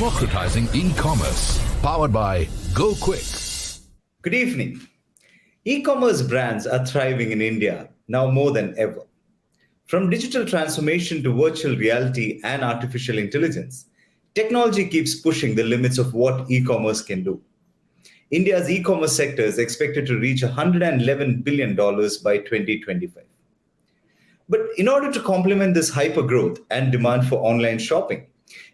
Democratizing E-commerce, powered by Gokwik. Good evening. E-commerce brands are thriving in India now more than ever. From digital transformation to virtual reality and artificial intelligence, technology keeps pushing the limits of what e-commerce can do. India's e-commerce sector is expected to reach $111 billion by 2025. But in order to complement this hypergrowth and demand for online shopping,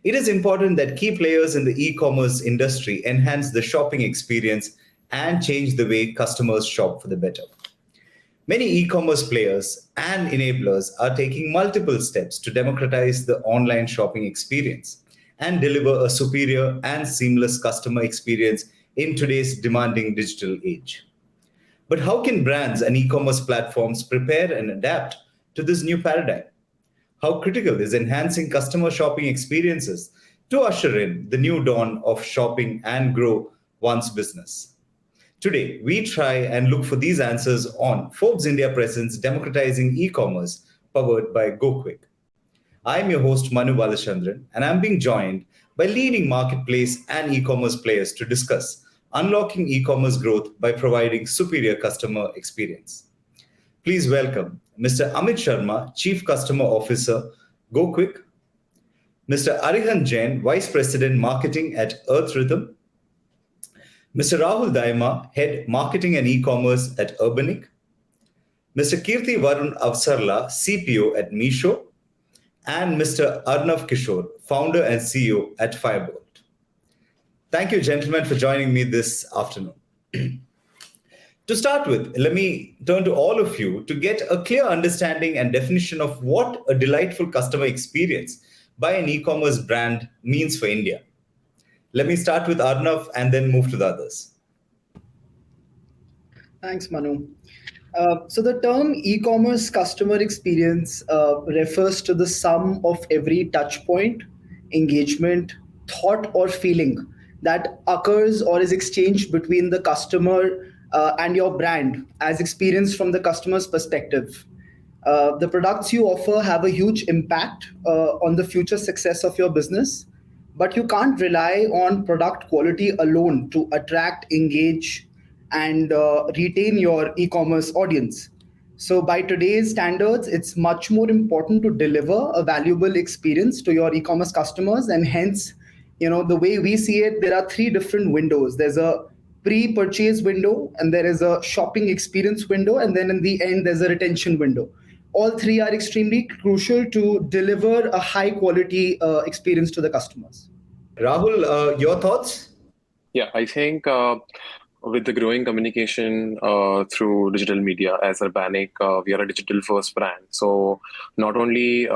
it is important that key players in the e-commerce industry enhance the shopping experience and change the way customers shop for the better. Many e-commerce players and enablers are taking multiple steps to democratize the online shopping experience and deliver a superior and seamless customer experience in today's demanding digital age. But how can brands and e-commerce platforms prepare and adapt to this new paradigm? How critical is enhancing customer shopping experiences to usher in the new dawn of shopping and grow one's business? Today, we try and look for these answers on Forbes India presents Democratizing E-commerce, powered by Gokwik. I'm your host, Manu Balachandran, and I'm being joined by leading marketplace and e-commerce players to discuss unlocking e-commerce growth by providing superior customer experience. Please welcome Mr. Amit Sharma, Chief Customer Officer, Gokwik, Mr. Arihant Jain, Vice President Marketing at Earth Rhythm, Mr. Rahul Daima, Head Marketing and E-commerce at Urbanic, Mr. Kirti Varun Avsarla, CPO at Meesho, and Mr. Arnav Kishore, Founder and CEO at Firebolt. Thank you, gentlemen, for joining me this afternoon. To start with, let me turn to all of you to get a clear understanding and definition of what a delightful customer experience by an e-commerce brand means for India. Let me start with Arnav and then move to the others. Thanks, Manu. So the term e-commerce customer experience refers to the sum of every touch point, engagement, thought, or feeling that occurs or is exchanged between the customer and your brand as experienced from the customer's perspective. The products you offer have a huge impact on the future success of your business, but you can't rely on product quality alone to attract, engage, and retain your e-commerce audience. So by today's standards, it's much more important to deliver a valuable experience to your e-commerce customers. And hence, the way we see it, there are three different windows. There's a pre-purchase window, and there is a shopping experience window, and then in the end, there's a retention window. All three are extremely crucial to deliver a high quality experience to the customers. Rahul, your thoughts? Yeah, I think with the growing communication through digital media as Urbanic, we are a digital first brand. So not only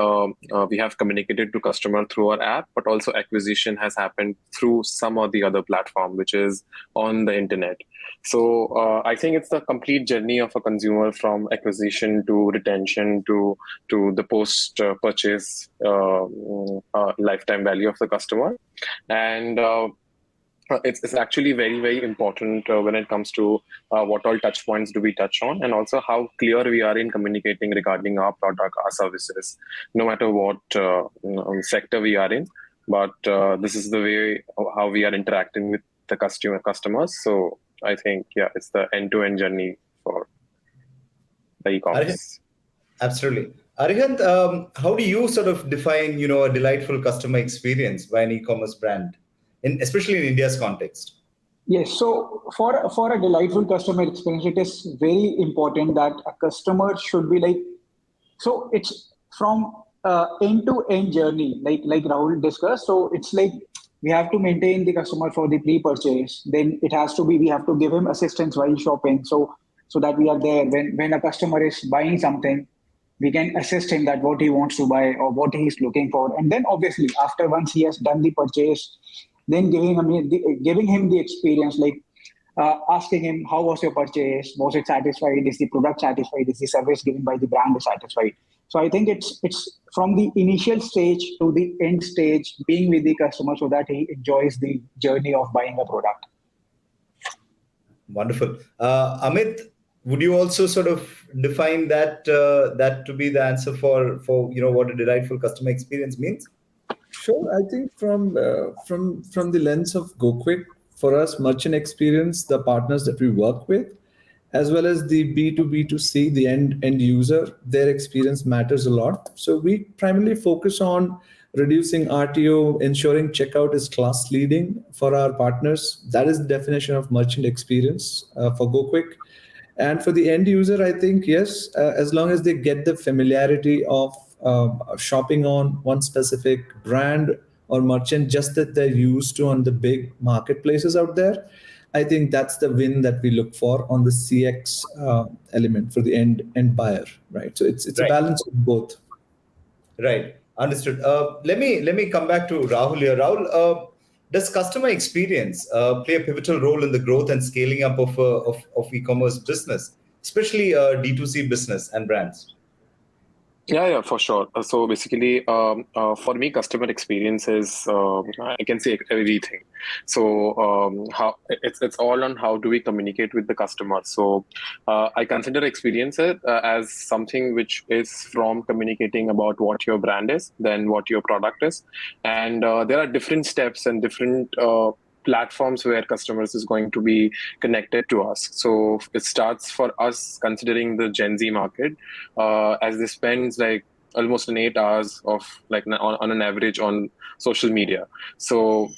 we have communicated to customer through our app, but also acquisition has happened through some or the other platform, which is on the internet. So I think it's the complete journey of a consumer from acquisition to retention to the post purchase lifetime value of the customer. And it's actually very, very important when it comes to what all touch points do we touch on, and also how clear we are in communicating regarding our product, our services, no matter what sector we are in. But this is the way how we are interacting with the customers. So I think, it's the end-to-end journey for the e-commerce. Absolutely. Arihant, how do you sort of define, a delightful customer experience by an e-commerce brand, especially in India's context? Yes. So for a delightful customer experience, it is very important that a customer should be so it's from end-to-end journey, like Rahul discussed. So it's like we have to maintain the customer for the pre-purchase. Then we have to give him assistance while shopping. So that we are there when a customer is buying something, we can assist him that what he wants to buy or what he's looking for. And then obviously once he has done the purchase, then giving him the experience, asking him, how was your purchase? Was it satisfied? Is the product satisfied? Is the service given by the brand satisfied? So I think it's from the initial stage to the end stage, being with the customer so that he enjoys the journey of buying a product. Wonderful. Amit, would you also sort of define that to be the answer for what a delightful customer experience means? Sure. I think from the lens of Gokwik, for us, merchant experience, the partners that we work with, as well as the B2B2C, the end user, their experience matters a lot. So we primarily focus on reducing RTO, ensuring checkout is class leading for our partners. That is the definition of merchant experience for Gokwik. And for the end user, I think, yes, as long as they get the familiarity of shopping on one specific brand or merchant, just that they're used to on the big marketplaces out there, I think that's the win that we look for on the CX element for the end buyer, right? So it's a Right. balance of both. Right. Understood. Let me come back to Rahul here. Rahul, does customer experience play a pivotal role in the growth and scaling up of e-commerce business, especially D2C business and brands? Yeah, for sure. So basically, for me, customer experience is I can say everything. So how it's all on how do we communicate with the customer. So I consider experience as something which is from communicating about what your brand is, then what your product is, and there are different steps and different platforms where customers is going to be connected to us. So it starts for us considering the Gen Z market, as they spend like almost 8 hours of like on an average on social media. So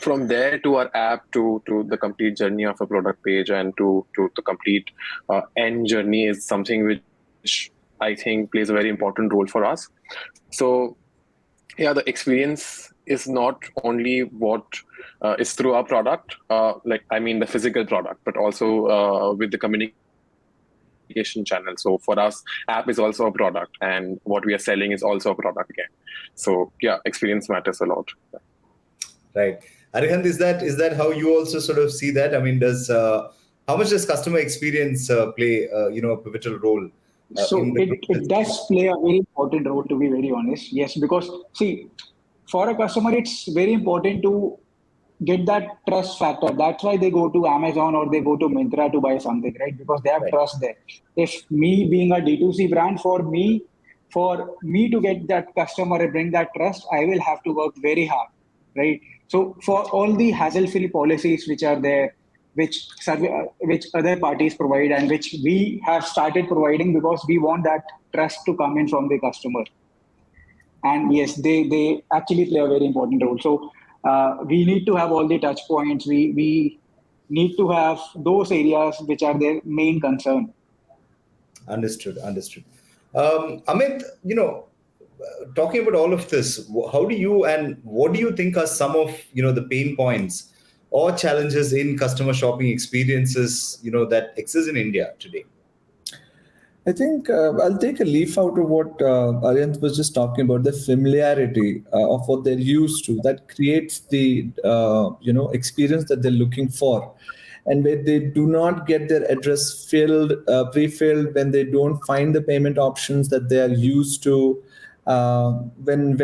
from there to our app to the complete journey of a product page and to the complete end journey is something which I think plays a very important role for us. So yeah, the experience is not only what is through our product, the physical product, but also with the communication channel. So for us, app is also a product, and what we are selling is also a product again. So yeah, experience matters a lot. Right. Arihant, is that how you also sort of see that? I mean, how much does customer experience play a pivotal role? So it does play a very important role, to be very honest. Yes, because see, for a customer, it's very important to get that trust factor. That's why they go to Amazon or they go to Myntra to buy something, right? Because they have Right. trust there. If me being a D2C brand, for me to get that customer and bring that trust, I will have to work very hard, right? So for all the hassle-free policies which are there, which other parties provide and which we have started providing because we want that trust to come in from the customer. And yes, they actually play a very important role. So we need to have all the touch points. We need to have those areas which are their main concern. Understood. Amit, talking about all of this, how do you and what do you think are some of the pain points or challenges in customer shopping experiences that exist in India today? I think I'll take a leaf out of what Arihant was just talking about, the familiarity of what they're used to. That creates the experience that they're looking for. And when they do not get their address pre-filled, when they don't find the payment options that they are used to, when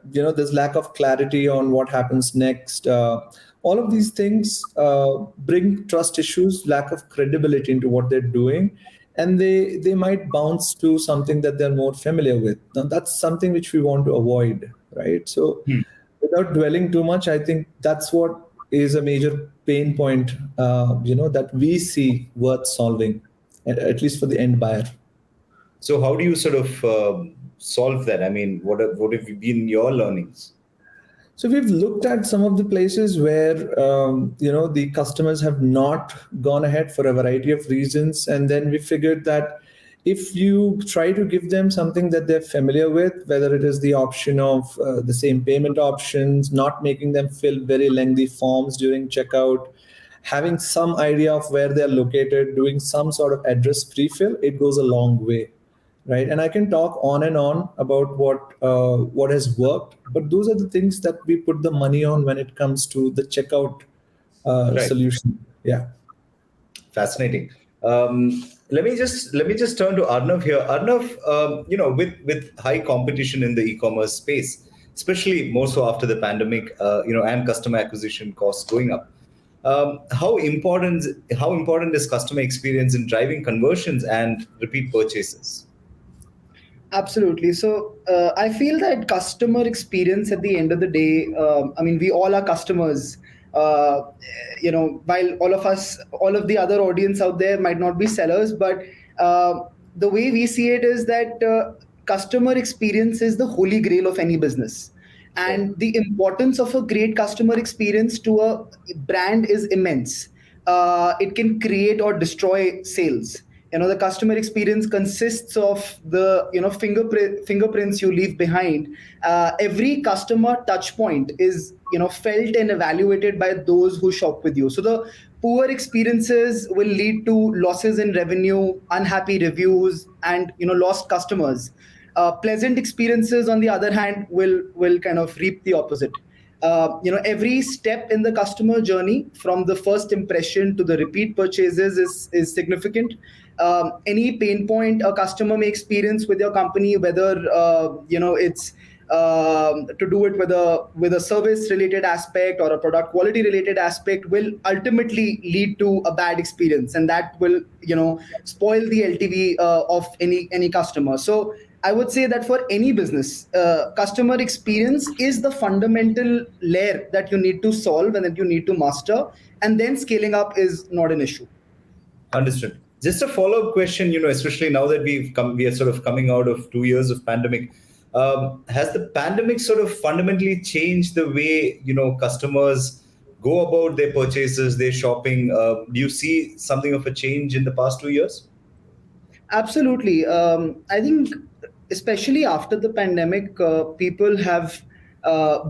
there's lack of clarity on what happens next, all of these things bring trust issues, lack of credibility into what they're doing, and they might bounce to something that they're more familiar with. Now that's something which we want to avoid, right? So without dwelling too much, I think that's what is a major pain point that we see worth solving, at least for the end buyer. So how do you sort of solve that? I mean, what have been your learnings? So we've looked at some of the places where the customers have not gone ahead for a variety of reasons, and then we figured that if you try to give them something that they're familiar with, whether it is the option of the same payment options, not making them fill very lengthy forms during checkout, having some idea of where they're located, doing some sort of address pre-fill, it goes a long way. Right, and I can talk on and on about what has worked, but those are the things that we put the money on when it comes to the checkout Right. solution. Yeah, Fascinating. Let me just turn to Arnav here. Arnav, with high competition in the e-commerce space, especially more so after the pandemic, and customer acquisition costs going up. How important is customer experience in driving conversions and repeat purchases? Absolutely. So I feel that customer experience at the end of the day, I mean, we all are customers. Uh, while all of the other audience out there might not be sellers, but the way we see it is that customer experience is the holy grail of any business. Right. And the importance of a great customer experience to a brand is immense. It can create or destroy sales. The customer experience consists of the fingerprints you leave behind. Every customer touch point is felt and evaluated by those who shop with you. So the poor experiences will lead to losses in revenue, unhappy reviews, and lost customers. Pleasant experiences, on the other hand, will kind of reap the opposite. Every step in the customer journey, from the first impression to the repeat purchases, is significant. Any pain point a customer may experience with your company, whether it's to do it with a service related aspect or a product quality related aspect, will ultimately lead to a bad experience, and that will spoil the LTV of any customer. So I would say that for any business, customer experience is the fundamental layer that you need to solve and that you need to master, and then scaling up is not an issue. Understood. Just a follow-up question, especially now that we are sort of coming out of 2 years of pandemic. Has the pandemic sort of fundamentally changed the way, customers go about their purchases, their shopping? Do you see something of a change in the past 2 years? Absolutely. I think, especially after the pandemic, people have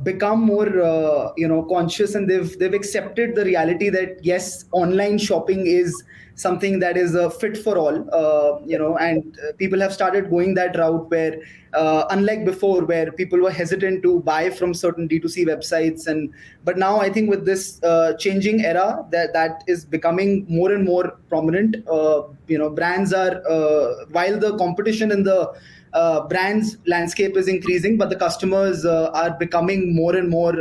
become more, conscious, and they've accepted the reality that yes, online shopping is something that is fit for all. And people have started going that route where, unlike before, where people were hesitant to buy from certain D2C websites, but now I think with this changing era, that is becoming more and more prominent. Brands are, while the competition in the brands landscape is increasing, but the customers are becoming more and more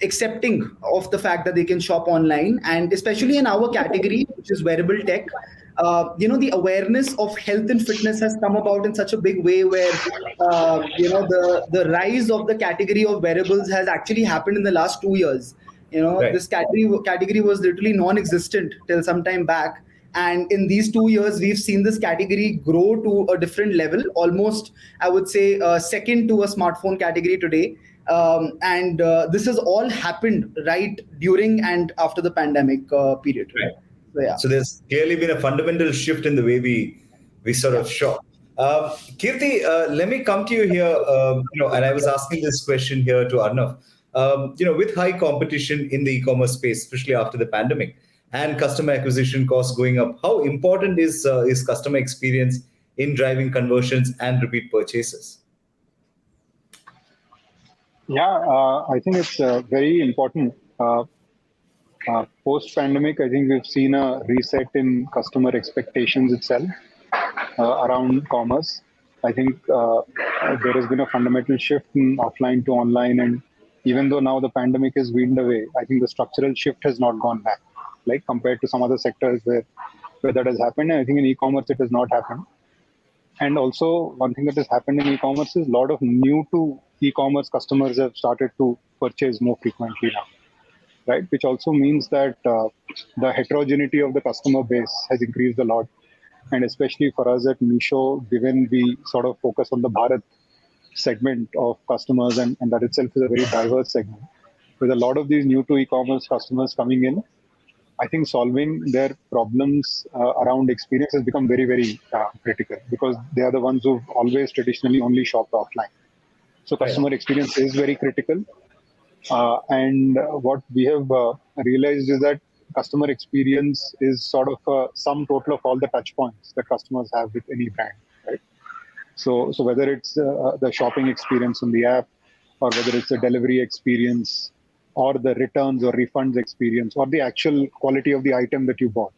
accepting of the fact that they can shop online. And especially in our category, which is wearable tech, the awareness of health and fitness has come about in such a big way, where the rise of the category of wearables has actually happened in the last 2 years. Right. This category was literally non-existent till some time back, and in these 2 years we've seen this category grow to a different level, almost, I would say, second to a smartphone category today. And this has all happened right during and after the pandemic period. Right. So yeah. So there's clearly been a fundamental shift in the way we sort of shop. Kirti, let me come to you here. And I was asking this question here to Arnav. With high competition in the e-commerce space, especially after the pandemic, and customer acquisition costs going up, how important is customer experience in driving conversions and repeat purchases? Yeah, I think it's very important. Post-pandemic, I think we've seen a reset in customer expectations itself around commerce. I think there has been a fundamental shift in offline to online, and even though now the pandemic is weaned away, I think the structural shift has not gone back, like compared to some other sectors where that has happened. And I think in e-commerce it has not happened. And also, one thing that has happened in e-commerce is a lot of new to e-commerce customers have started to purchase more frequently now, right? Which also means that the heterogeneity of the customer base has increased a lot. And especially for us at Meesho, given we sort of focus on the Bharat segment of customers, and that itself is a very diverse segment, with a lot of these new to e-commerce customers coming in, I think solving their problems around experience has become very, very critical, because they are the ones who've always traditionally only shopped offline. So customer experience is very critical. And what we have realized is that customer experience is sort of a sum total of all the touch points that customers have with any brand, right? So whether it's the shopping experience on the app, or whether it's the delivery experience, or the returns or refunds experience, or the actual quality of the item that you bought,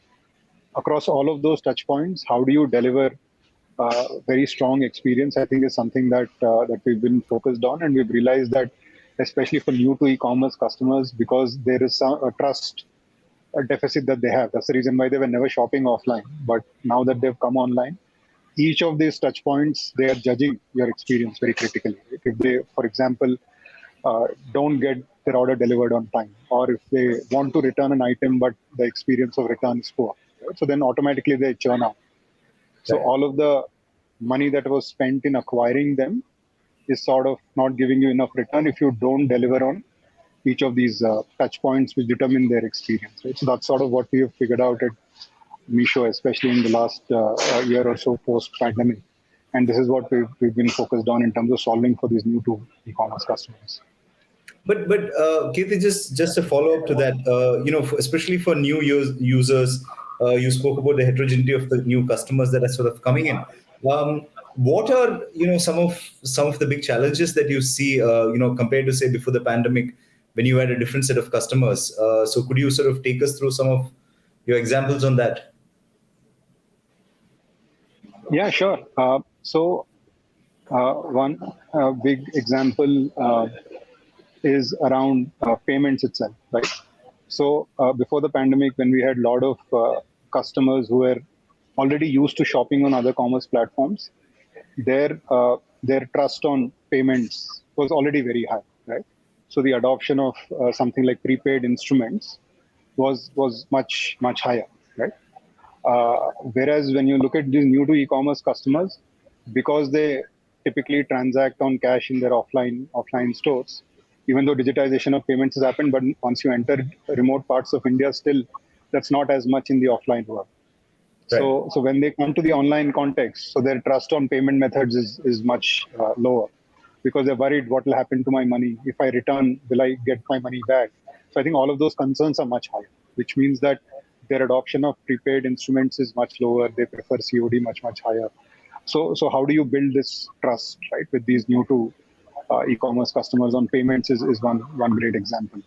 across all of those touch points, how do you deliver very strong experience? I think is something that we've been focused on, and we've realized that especially for new to e-commerce customers, because there is a trust deficit that they have. That's the reason why they were never shopping offline. But now that they've come online, each of these touch points, they are judging your experience very critically. If they, for example, don't get their order delivered on time, or if they want to return an item but the experience of return is poor, right? So then automatically they churn out. So all of the money that was spent in acquiring them is sort of not giving you enough return if you don't deliver on each of these touch points which determine their experience. Right? So that's sort of what we have figured out at Meesho, especially in the last year or so post-pandemic. And this is what we've been focused on in terms of solving for these new to e-commerce customers. But Kirti, just a follow up to that, especially for new users, you spoke about the heterogeneity of the new customers that are sort of coming in. What are some of the big challenges that you see, compared to say before the pandemic, when you had a different set of customers? So could you sort of take us through some of your examples on that? Yeah, sure. One big example is around payments itself, right? So before the pandemic, when we had a lot of customers who were already used to shopping on other commerce platforms, their trust on payments was already very high, right? So the adoption of something like prepaid instruments was much higher, right? Whereas when you look at these new to e-commerce customers, because they typically transact on cash in their offline stores, even though digitization of payments has happened, but once you enter remote parts of India, still that's not as much in the offline world. Right. So when they come to the online context, so their trust on payment methods is much lower, because they're worried what will happen to my money. If I return, will I get my money back? So I think all of those concerns are much higher, which means that their adoption of prepaid instruments is much lower. They prefer COD much higher. So how do you build this trust, right, with these new to e-commerce customers on payments is one great example.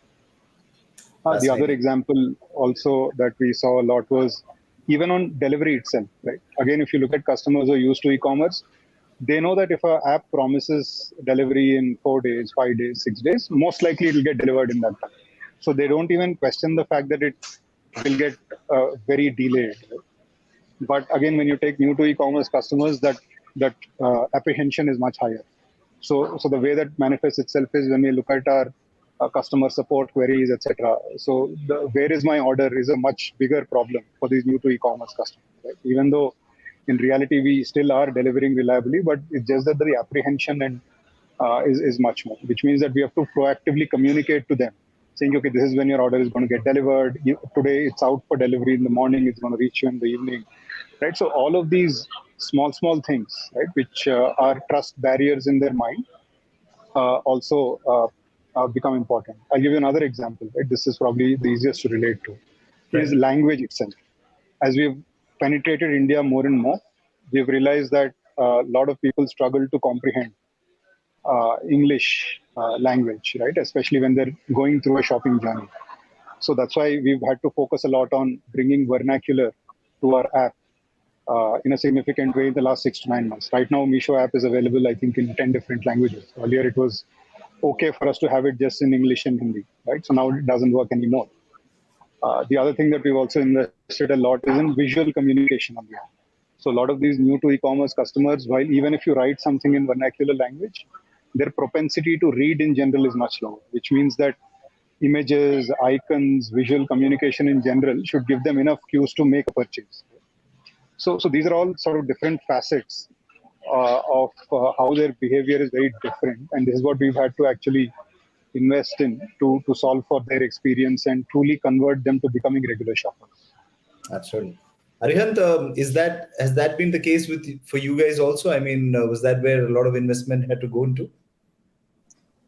The other example also that we saw a lot was even on delivery itself, right? Again, if you look at customers who are used to e-commerce, they know that if an app promises delivery in 4 days, 5 days, 6 days, most likely it will get delivered in that time. So they don't even question the fact that it will get very delayed. Right? But again, when you take new to e-commerce customers, that apprehension is much higher. So the way that manifests itself is when we look at our customer support queries, etc. So where is my order is a much bigger problem for these new to e-commerce customers. Right? Even though in reality we still are delivering reliably, but it's just that the apprehension and is much more, which means that we have to proactively communicate to them, saying, okay, this is when your order is going to get delivered. Today it's out for delivery in the morning. It's going to reach you in the evening, right? So all of these small things, right, which are trust barriers in their mind, also become important. I'll give you another example. Right? This is probably the easiest to relate to. Right. Is language itself. As we've penetrated India more and more, we've realized that a lot of people struggle to comprehend English language, right? Especially when they're going through a shopping journey. So that's why we've had to focus a lot on bringing vernacular to our app in a significant way in the last 6 to 9 months. Right now, Meesho app is available, I think, in 10 different languages. Earlier, it was okay for us to have it just in English and Hindi, right? So now it doesn't work anymore. The other thing that we've also invested a lot is in visual communication on the app. So a lot of these new to e-commerce customers, while even if you write something in vernacular language, their propensity to read in general is much lower, which means that images, icons, visual communication in general should give them enough cues to make a purchase. So these are all sort of different facets of how their behavior is very different. And this is what we've had to actually invest in to solve for their experience and truly convert them to becoming regular shoppers. Absolutely. Arihant, has that been the case for you guys also? I mean, was that where a lot of investment had to go into?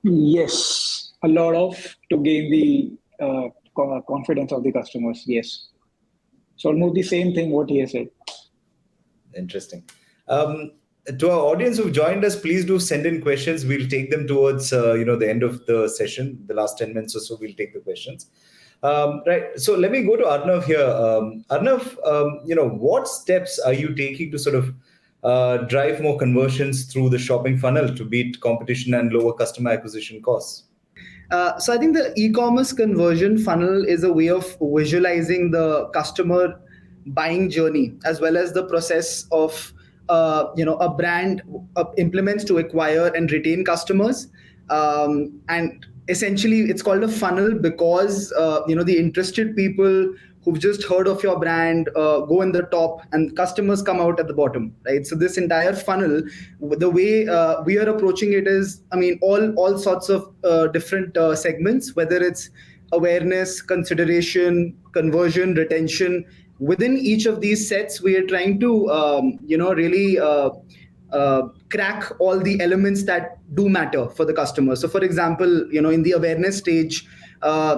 Yes, a lot of to gain the confidence of the customers. Yes, so almost the same thing what he has said. Interesting. To our audience who've joined us, please do send in questions. We'll take them towards the end of the session. The last 10 minutes or so, we'll take the questions. Right. So let me go to Arnav here. Arnav, what steps are you taking to sort of drive more conversions through the shopping funnel to beat competition and lower customer acquisition costs? So I think the e-commerce conversion funnel is a way of visualizing the customer buying journey as well as the process of a brand implements to acquire and retain customers. And essentially it's called a funnel because the interested people who've just heard of your brand go in the top and customers come out at the bottom, right? So this entire funnel, the way we are approaching it is, I mean, all sorts of different segments, whether it's awareness, consideration, conversion, retention. Within each of these sets, we are trying to really crack all the elements that do matter for the customer. So for example, in the awareness stage,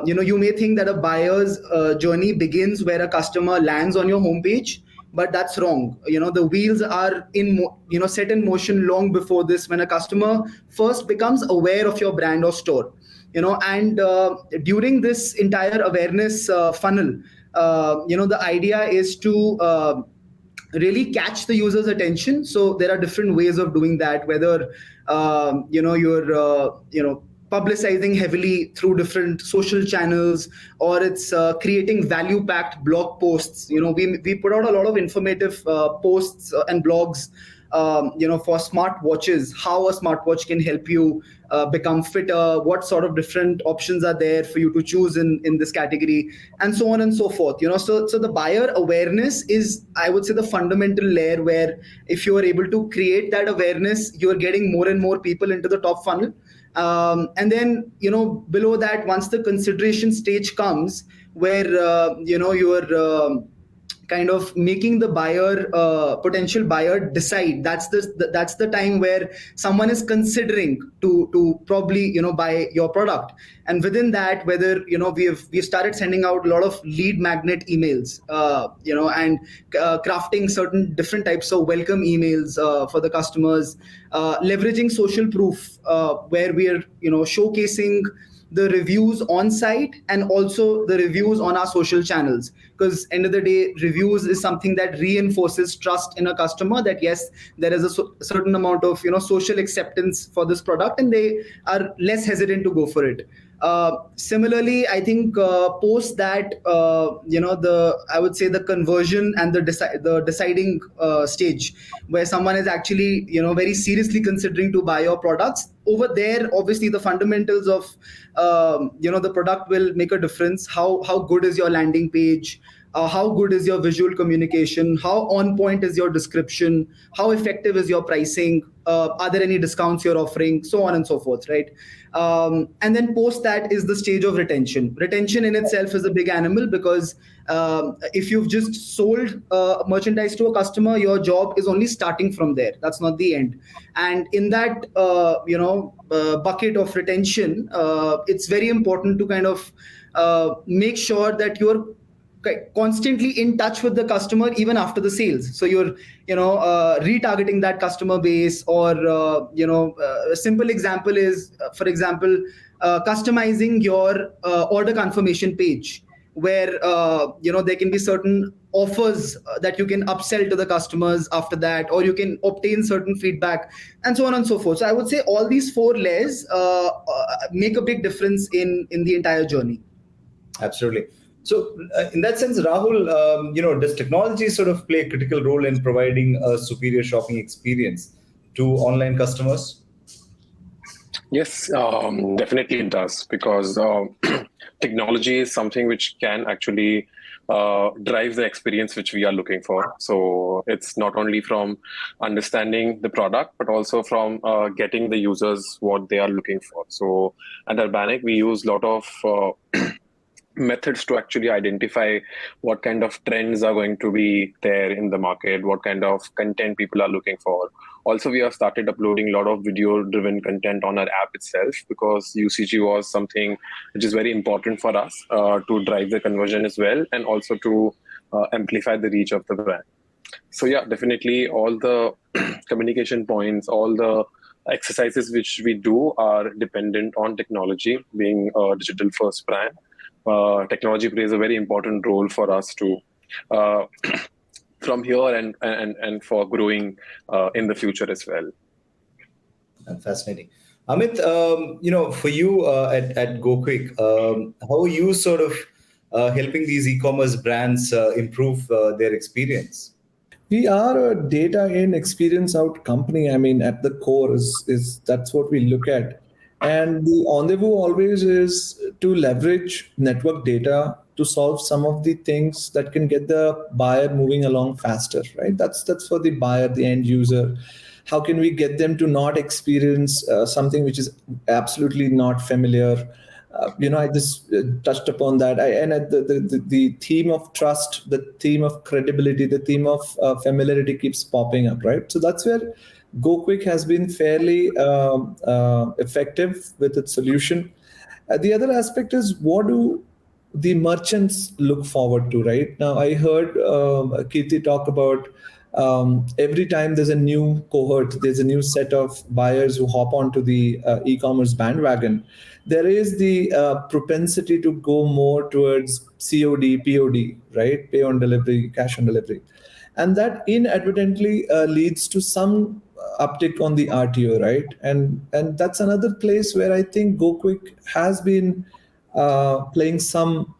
you may think that a buyer's journey begins where a customer lands on your homepage, but that's wrong. The wheels are set in motion long before this, when a customer first becomes aware of your brand or store. And during this entire awareness funnel, the idea is to really catch the user's attention. So there are different ways of doing that, whether you're publicizing heavily through different social channels, or it's creating value packed blog posts. We put out a lot of informative posts and blogs for smartwatches, how a smartwatch can help you become fitter, what sort of different options are there for you to choose in this category, and so on and so forth. So the buyer awareness is, I would say, the fundamental layer, where if you are able to create that awareness, you are getting more and more people into the top funnel. And then below that, once the consideration stage comes, where you're kind of making the potential buyer decide. That's the time where someone is considering to probably buy your product. And within that, whether we've started sending out a lot of lead magnet emails, and crafting certain different types of welcome emails for the customers, leveraging social proof, where we are showcasing the reviews on site and also the reviews on our social channels, because end of the day, reviews is something that reinforces trust in a customer, that yes, there is a certain amount of social acceptance for this product, and they are less hesitant to go for it. Similarly, I think post that, I would say the conversion and the deciding stage, where someone is actually very seriously considering to buy your products. Over there, obviously, the fundamentals of the product will make a difference. How good is your landing page? How good is your visual communication? How on point is your description? How effective is your pricing? Are there any discounts you're offering? So on and so forth, right? And then post that is the stage of retention. Retention in itself is a big animal, because if you've just sold merchandise to a customer, your job is only starting from there. That's not the end. And in that bucket of retention, it's very important to kind of make sure that you're constantly in touch with the customer even after the sales. So you're retargeting that customer base, or a simple example is, for example, customizing your order confirmation page, where there can be certain offers that you can upsell to the customers after that, or you can obtain certain feedback, and so on and so forth. So I would say all these four layers make a big difference in the entire journey. Absolutely. So in that sense, Rahul, does technology sort of play a critical role in providing a superior shopping experience to online customers? Yes, definitely it does, because technology is something which can actually drive the experience which we are looking for. So it's not only from understanding the product, but also from getting the users what they are looking for. So at Urbanic, we use a lot of methods to actually identify what kind of trends are going to be there in the market, what kind of content people are looking for. Also, we have started uploading a lot of video-driven content on our app itself, because UCG was something which is very important for us to drive the conversion as well, and also to amplify the reach of the brand. So yeah, definitely all the communication points, all the exercises which we do are dependent on technology. Being a digital-first brand, technology plays a very important role for us to from here and for growing in the future as well. Fascinating. Amit, for you at Gokwik, how are you sort of helping these e-commerce brands improve their experience? We are a data in, experience out company. I mean, at the core is that's what we look at. And the rendezvous always is to leverage network data to solve some of the things that can get the buyer moving along faster, right? That's for the buyer, the end user. How can we get them to not experience something which is absolutely not familiar? I just touched upon that. The theme of trust, the theme of credibility, the theme of familiarity keeps popping up, right? So that's where Gokwik has been fairly effective with its solution. The other aspect is, what do the merchants look forward to, right? Now, I heard Kirti talk about every time there's a new cohort, there's a new set of buyers who hop onto the e-commerce bandwagon. There is the propensity to go more towards COD, POD, right? Pay on delivery, cash on delivery. And that inadvertently leads to some uptick on the RTO, right? And that's another place where I think GoQuick has been playing some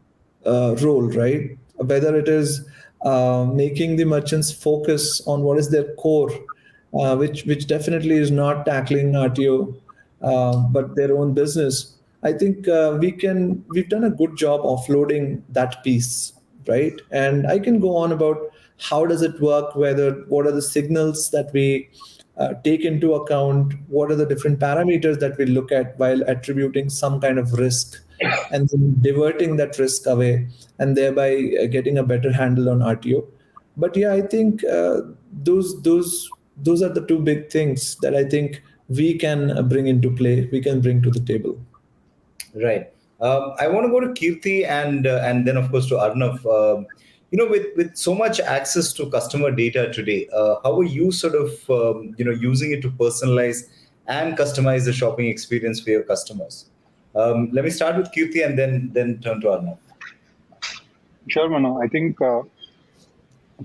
role, right? Whether it is making the merchants focus on what is their core, which definitely is not tackling RTO, but their own business. I think we've done a good job offloading that piece, right? And I can go on about how does it work, what are the signals that we take into account, what are the different parameters that we look at while attributing some kind of risk, and then diverting that risk away, and thereby getting a better handle on RTO. But yeah, I think those are the two big things that I think we can bring into play, we can bring to the table. Right. I want to go to Kirti and then of course to Arnav. With so much access to customer data today, how are you sort of using it to personalize and customize the shopping experience for your customers? Let me start with Kirti and then turn to Arnav. Sure, Mano. I think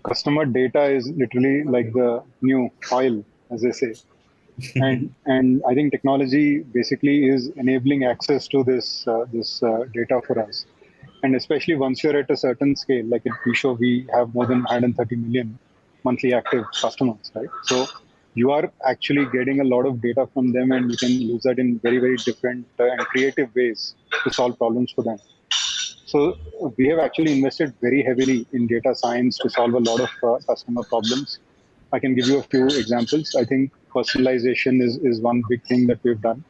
customer data is literally like the new oil, as they say. and I think technology basically is enabling access to this data for us. And especially once you're at a certain scale, like at Meesho, we have more than 130 million monthly active customers, right? So you are actually getting a lot of data from them, and you can use that in very, very different and creative ways to solve problems for them. So we have actually invested very heavily in data science to solve a lot of customer problems. I can give you a few examples. I think personalization is one big thing that we've done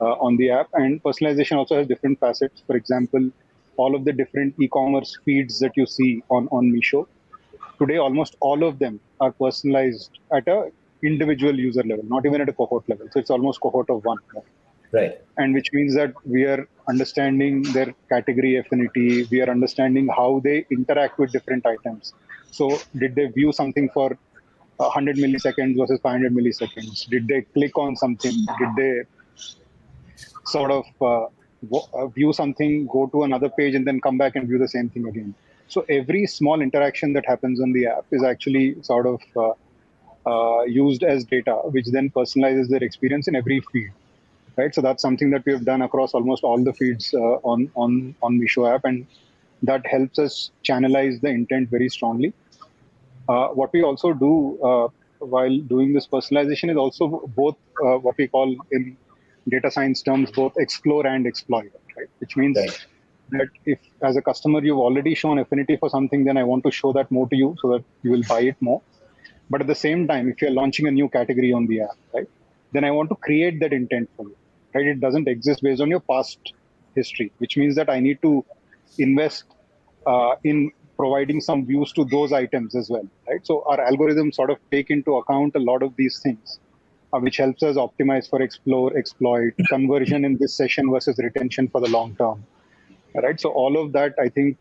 on the app. And personalization also has different facets. For example, all of the different e-commerce feeds that you see on Meesho, today almost all of them are personalized at a individual user level, not even at a cohort level. So it's almost cohort of one. Right. And which means that we are understanding their category affinity. We are understanding how they interact with different items. So did they view something for 100 milliseconds versus 500 milliseconds? Did they click on something? Did they sort of view something, go to another page, and then come back and view the same thing again? So every small interaction that happens on the app is actually sort of used as data, which then personalizes their experience in every feed. Right, so that's something that we have done across almost all the feeds on Meesho app, and that helps us channelize the intent very strongly. What we also do while doing this personalization is also both what we call in data science terms both explore and exploit, right? Which means that if as a customer you've already shown affinity for something, then I want to show that more to you so that you will buy it more. But at the same time, if you're launching a new category on the app, right, then I want to create that intent for you. Right, it doesn't exist based on your past history, which means that I need to invest in providing some views to those items as well. Right, so our algorithms sort of take into account a lot of these things, which helps us optimize for explore, exploit, conversion in this session versus retention for the long term. Right, so all of that I think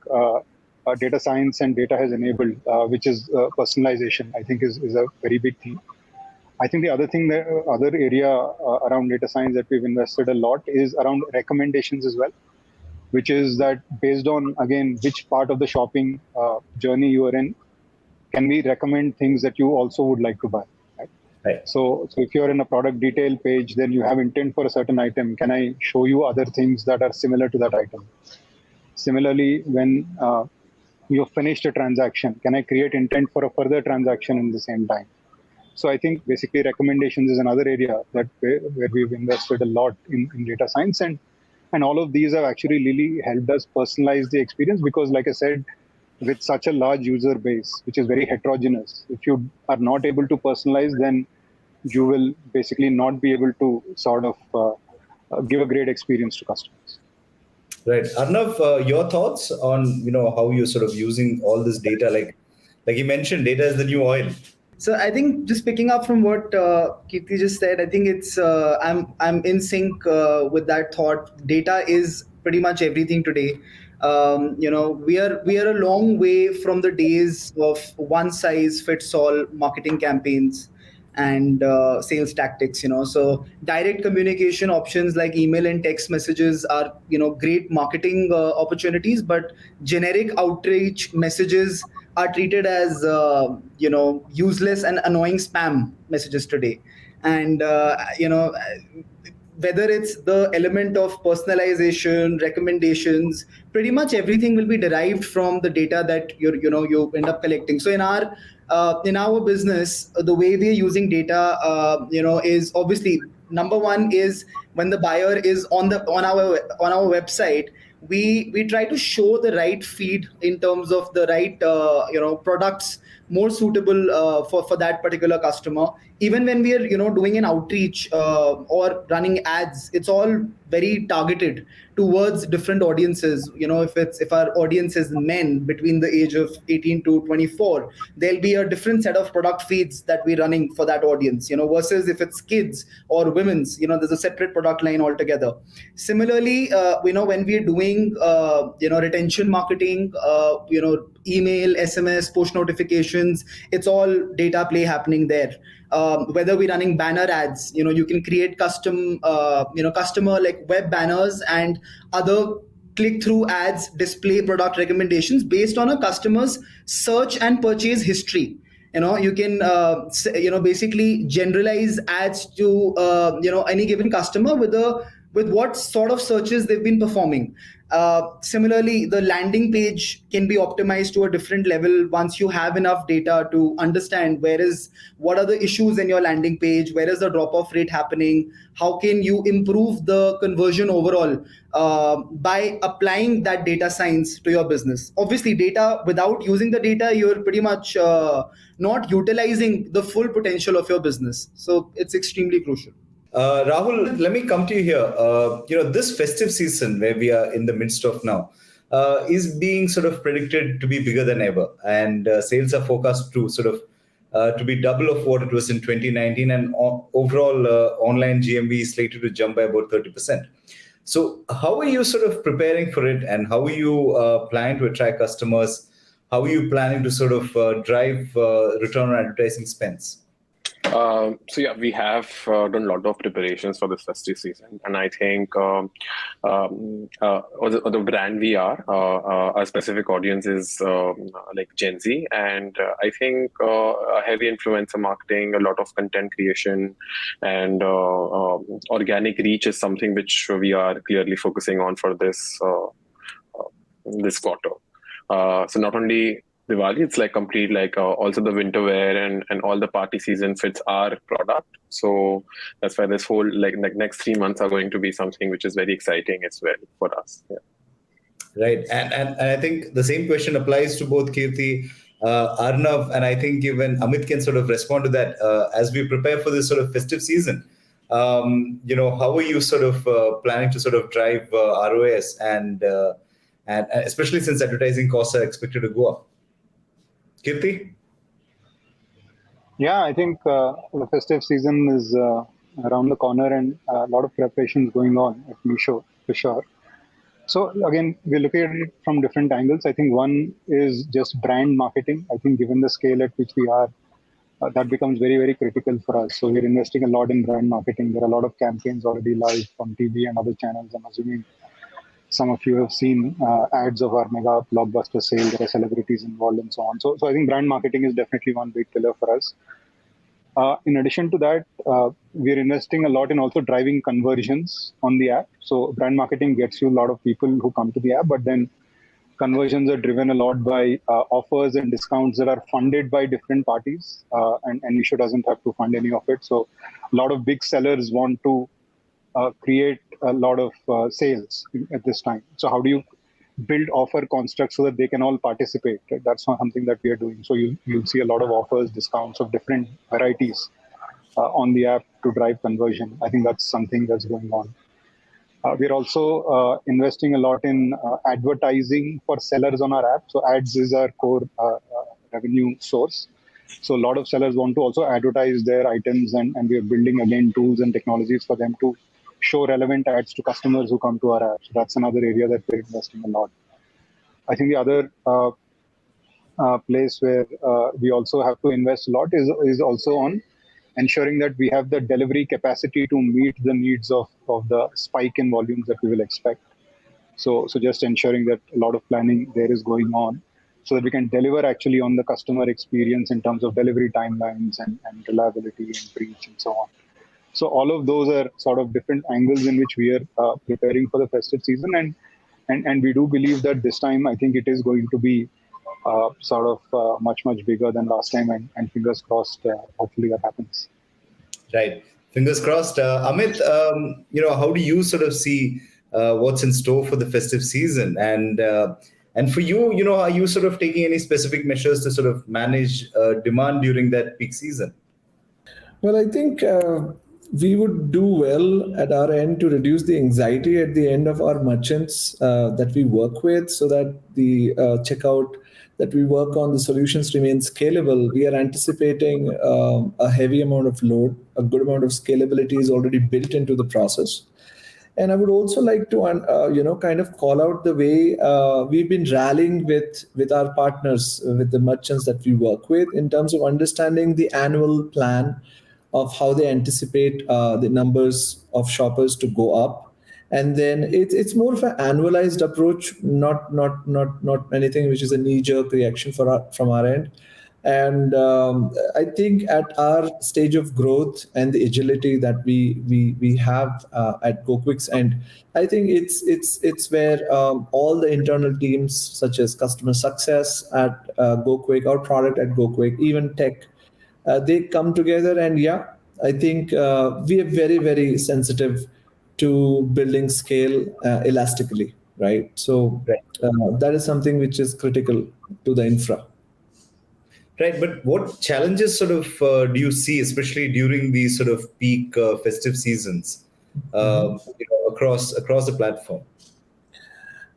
data science and data has enabled, which is personalization. I think is a very big theme. I think the other thing, the other area around data science that we've invested a lot is around recommendations as well, which is that based on, again, which part of the shopping journey you are in, can we recommend things that you also would like to buy, right? Right. So if you're in a product detail page, then you have intent for a certain item. Can I show you other things that are similar to that item? Similarly, when you've finished a transaction. Can I create intent for a further transaction in the same time? So I think basically recommendations is another area that where we've invested a lot in data science, and all of these have actually really helped us personalize the experience, because like I said, with such a large user base, which is very heterogeneous, if you are not able to personalize, then you will basically not be able to sort of give a great experience to customers. Right, Arnav, your thoughts on how you're sort of using all this data, like you mentioned, data is the new oil. So I think just picking up from what Kirti just said, I think it's I'm in sync with that thought. Data is pretty much everything today. We are a long way from the days of one size fits all marketing campaigns and sales tactics. So direct communication options like email and text messages are great marketing opportunities, but generic outreach messages are treated as useless and annoying spam messages today. And whether it's the element of personalization, recommendations, pretty much everything will be derived from the data that you end up collecting. So in our business, the way we are using data, is obviously number one is when the buyer is on our website, we try to show the right feed in terms of the right products more suitable for that particular customer. Even when we are doing an outreach or running ads, it's all very targeted towards different audiences. If our audience is men between the age of 18 to 24, there'll be a different set of product feeds that we're running for that audience, versus if it's kids or women's, there's a separate product line altogether. Similarly, when we're doing retention marketing, email, SMS, push notifications, it's all data play happening there. Whether we're running banner ads, you can create custom customer like web banners and other click-through ads, display product recommendations based on a customer's search and purchase history. You can basically generalize ads to any given customer with what sort of searches they've been performing. Similarly, the landing page can be optimized to a different level once you have enough data to understand what are the issues in your landing page, where is the drop-off rate happening, how can you improve the conversion overall by applying that data science to your business. Obviously, data, without using the data, you're pretty much not utilizing the full potential of your business. So it's extremely crucial. Rahul, let me come to you here. This festive season where we are in the midst of now is being sort of predicted to be bigger than ever, and sales are forecast to sort of to be double of what it was in 2019, and overall online GMV is slated to jump by about 30%. So how are you sort of preparing for it, and how are you planning to attract customers? How are you planning to sort of drive return on advertising spends? We have done a lot of preparations for this festive season, and I think the brand we are, our specific audience is like Gen Z, and I think a heavy influencer marketing, a lot of content creation, and organic reach is something which we are clearly focusing on for this quarter. So not only Diwali, it's like complete, like also the winter wear and all the party season fits our product. So that's why this whole like next 3 months are going to be something which is very exciting as well for us. Yeah. Right, and I think the same question applies to both Kirti, Arnav, and I think even Amit can sort of respond to that as we prepare for this sort of festive season. How are you sort of planning to sort of drive ROS and especially since advertising costs are expected to go up? Kirti? Yeah, I think the festive season is around the corner, and a lot of preparations going on at Meesho for sure. So again, we're looking at it from different angles. I think one is just brand marketing. I think given the scale at which we are, that becomes very, very critical for us. So we're investing a lot in brand marketing. There are a lot of campaigns already live on TV and other channels. I'm assuming some of you have seen ads of our mega blockbuster sale. There are celebrities involved and so on. So I think brand marketing is definitely one big pillar for us. In addition to that, we're investing a lot in also driving conversions on the app. So brand marketing gets you a lot of people who come to the app, but then conversions are driven a lot by offers and discounts that are funded by different parties, and Meesho doesn't have to fund any of it. So a lot of big sellers want to create a lot of sales at this time. So how do you build offer constructs so that they can all participate? Right? That's not something that we are doing. So you'll see a lot of offers, discounts of different varieties on the app to drive conversion. I think that's something that's going on. We're also investing a lot in advertising for sellers on our app. So ads is our core revenue source. So a lot of sellers want to also advertise their items, and we are building again tools and technologies for them to show relevant ads to customers who come to our app. So that's another area that we're investing a lot. I think the other place where we also have to invest a lot is also on ensuring that we have the delivery capacity to meet the needs of the spike in volumes that we will expect. So just ensuring that a lot of planning there is going on so that we can deliver actually on the customer experience in terms of delivery timelines and reliability and reach and so on. So all of those are sort of different angles in which we are preparing for the festive season. And we do believe that this time, I think it is going to be much bigger than last time, and fingers crossed, hopefully that happens. Right. Fingers crossed. Amit, how do you sort of see what's in store for the festive season? And for you, are you sort of taking any specific measures to sort of manage demand during that peak season? Well, I think we would do well at our end to reduce the anxiety at the end of our merchants that we work with, so that the checkout that we work on, the solutions remain scalable. We are anticipating a heavy amount of load. A good amount of scalability is already built into the process. And I would also like to, kind of call out the way we've been rallying with our partners, with the merchants that we work with, in terms of understanding the annual plan of how they anticipate the numbers of shoppers to go up. And then it's more of an annualized approach, not anything which is a knee-jerk reaction from our end. And I think at our stage of growth and the agility that we have at Gokwik's end, I think it's where all the internal teams, such as customer success at Gokwik, or product at Gokwik, even tech, they come together. And I think we are very, very sensitive to building scale elastically, right? So that is something which is critical to the infra. Right, but what challenges sort of do you see, especially during these sort of peak festive seasons, across the platform?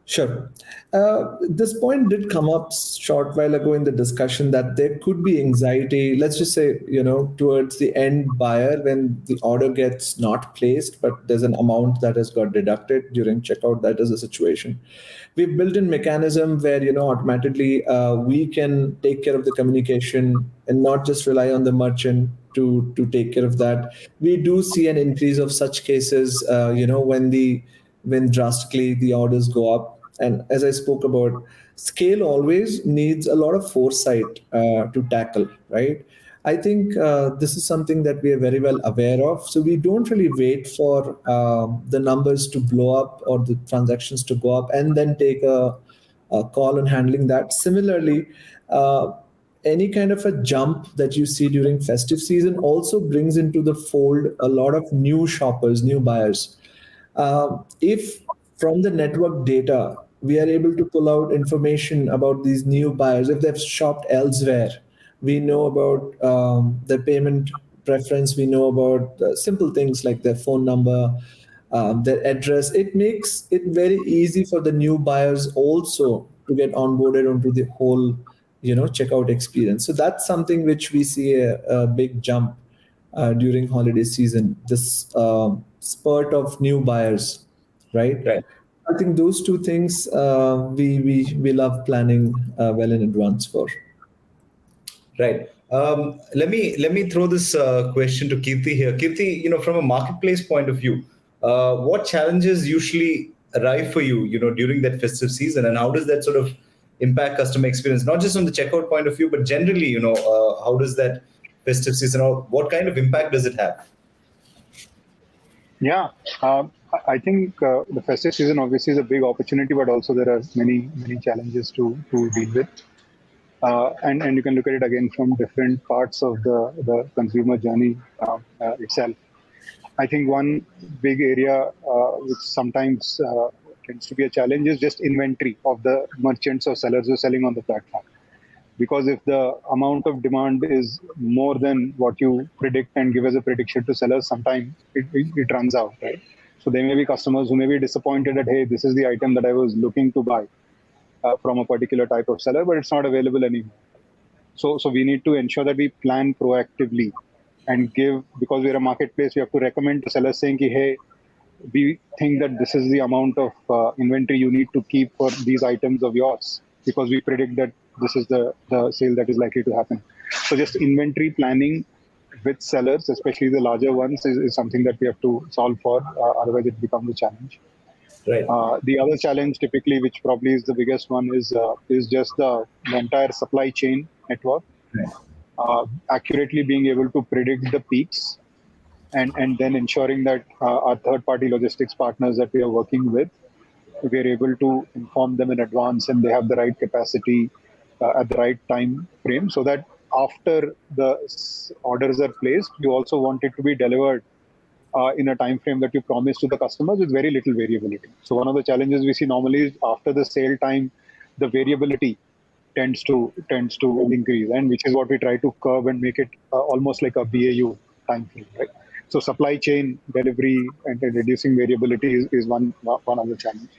Sure. This point did come up short while ago in the discussion, that there could be anxiety, let's just say, towards the end buyer when the order gets not placed, but there's an amount that has got deducted during checkout. That is a situation. We've built in mechanism where, automatically we can take care of the communication and not just rely on the merchant to take care of that. We do see an increase of such cases, when drastically the orders go up. And as I spoke about, scale always needs a lot of foresight to tackle, right? I think this is something that we are very well aware of. So we don't really wait for the numbers to blow up or the transactions to go up and then take a call on handling that. Similarly, any kind of a jump that you see during festive season also brings into the fold a lot of new shoppers, new buyers. If from the network data, we are able to pull out information about these new buyers, if they've shopped elsewhere, we know about their payment preference, we know about simple things like their phone number, their address. It makes it very easy for the new buyers also to get onboarded onto the whole, checkout experience. So that's something which we see a big jump during holiday season, this spurt of new buyers, right? I think those two things we love planning well in advance for. Right. Let me throw this question to Kirti here. Kirti, from a marketplace point of view, what challenges usually arrive for you, during that festive season, and how does that sort of impact customer experience, not just on the checkout point of view, but generally, how does that festive season, or what kind of impact does it have? Yeah, I think the festive season obviously is a big opportunity, but also there are many challenges to deal with. And you can look at it again from different parts of the consumer journey itself. I think one big area which sometimes tends to be a challenge is just inventory of the merchants or sellers who are selling on the platform. Because if the amount of demand is more than what you predict and give as a prediction to sellers, sometimes it runs out, right? So there may be customers who may be disappointed that, hey, this is the item that I was looking to buy from a particular type of seller, but it's not available anymore. So we need to ensure that we plan proactively and give, because we're a marketplace, we have to recommend to sellers saying, hey, we think that this is the amount of inventory you need to keep for these items of yours, because we predict that this is the sale that is likely to happen. So just inventory planning with sellers, especially the larger ones, is something that we have to solve for. Otherwise, it becomes a challenge. Right. The other challenge, typically, which probably is the biggest one, is just the entire supply chain network. Accurately being able to predict the peaks, and then ensuring that our third-party logistics partners that we are working with, we are able to inform them in advance and they have the right capacity at the right time frame, so that after the orders are placed, you also want it to be delivered in a time frame that you promise to the customers with very little variability. So one of the challenges we see normally is after the sale time, the variability tends to increase, and which is what we try to curb and make it almost like a BAU time frame, right? So supply chain delivery and reducing variability is one other challenge.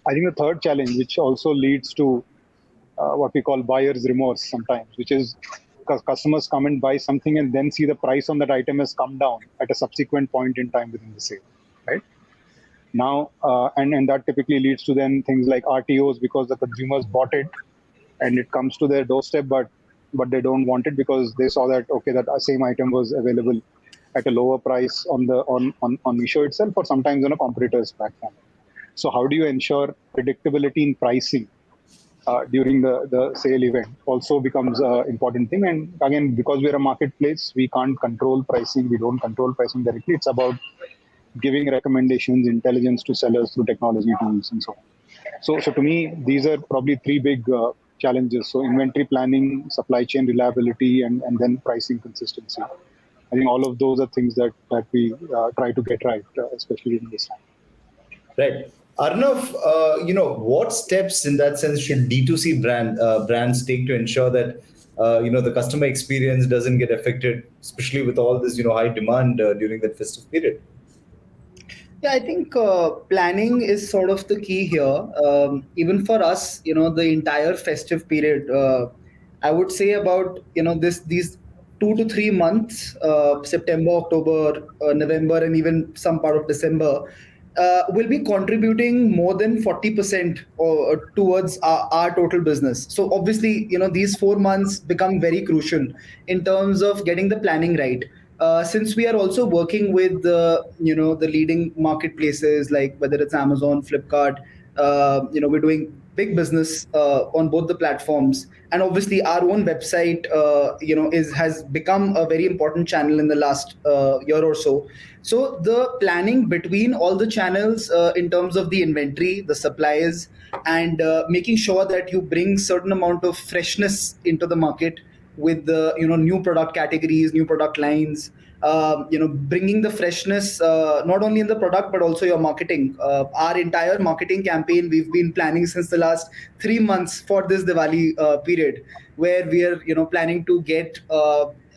I think the third challenge, which also leads to what we call buyer's remorse sometimes, which is because customers come and buy something and then see the price on that item has come down at a subsequent point in time within the sale, right? Now, and that typically leads to then things like RTOs, because the consumers bought it and it comes to their doorstep, but they don't want it because they saw that, okay, that same item was available at a lower price on Meesho itself, or sometimes on a competitor's platform. So how do you ensure predictability in pricing during the sale event also becomes an important thing. And again, because we're a marketplace, we can't control pricing. We don't control pricing directly. It's about giving recommendations, intelligence to sellers through technology tools and so on. So to me, these are probably three big challenges. So inventory planning, supply chain reliability, and then pricing consistency. I think all of those are things that we try to get right, especially in this time. Right. Arnav, what steps in that sense should D2C brands take to ensure that, the customer experience doesn't get affected, especially with all this, high demand during that festive period? Yeah, I think planning is sort of the key here. Even for us, the entire festive period, I would say about, these 2 to 3 months, September, October, November, and even some part of December, will be contributing more than 40% towards our total business. So obviously, these 4 months become very crucial in terms of getting the planning right. Since we are also working with the leading marketplaces, like whether it's Amazon, Flipkart, we're doing big business on both the platforms, and obviously our own website has become a very important channel in the last year or so. So the planning between all the channels in terms of the inventory, the supplies, and making sure that you bring certain amount of freshness into the market with the new product categories, new product lines, bringing the freshness not only in the product but also your marketing. Our entire marketing campaign we've been planning since the last 3 months for this Diwali period, where we are planning to get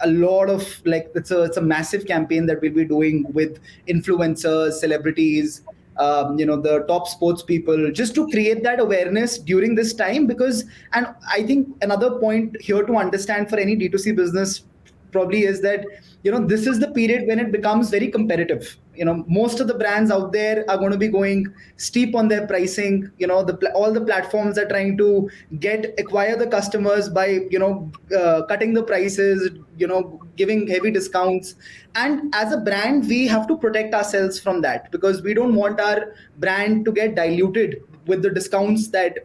a lot of, like, it's a massive campaign that we'll be doing with influencers, celebrities, the top sports people, just to create that awareness during this time. Because, and I think another point here to understand for any D2C business probably is that this is the period when it becomes very competitive. Most of the brands out there are going to be going steep on their pricing. All the platforms are trying to acquire the customers by cutting the prices, giving heavy discounts. And as a brand, we have to protect ourselves from that, because we don't want our brand to get diluted with the discounts that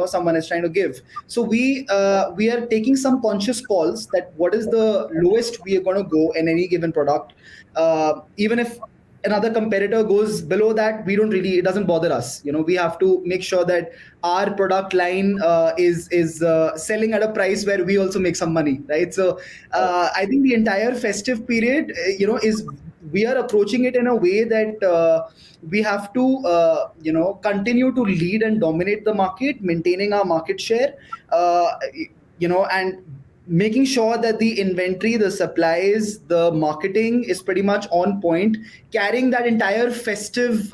someone is trying to give. So we are taking some conscious calls that what is the lowest we are going to go in any given product, even if another competitor goes below that, it doesn't bother us. We have to make sure that our product line is selling at a price where we also make some money, right? So I think the entire festive period, is we are approaching it in a way that we have to continue to lead and dominate the market, maintaining our market share, and making sure that the inventory, the supplies, the marketing is pretty much on point, carrying that entire festive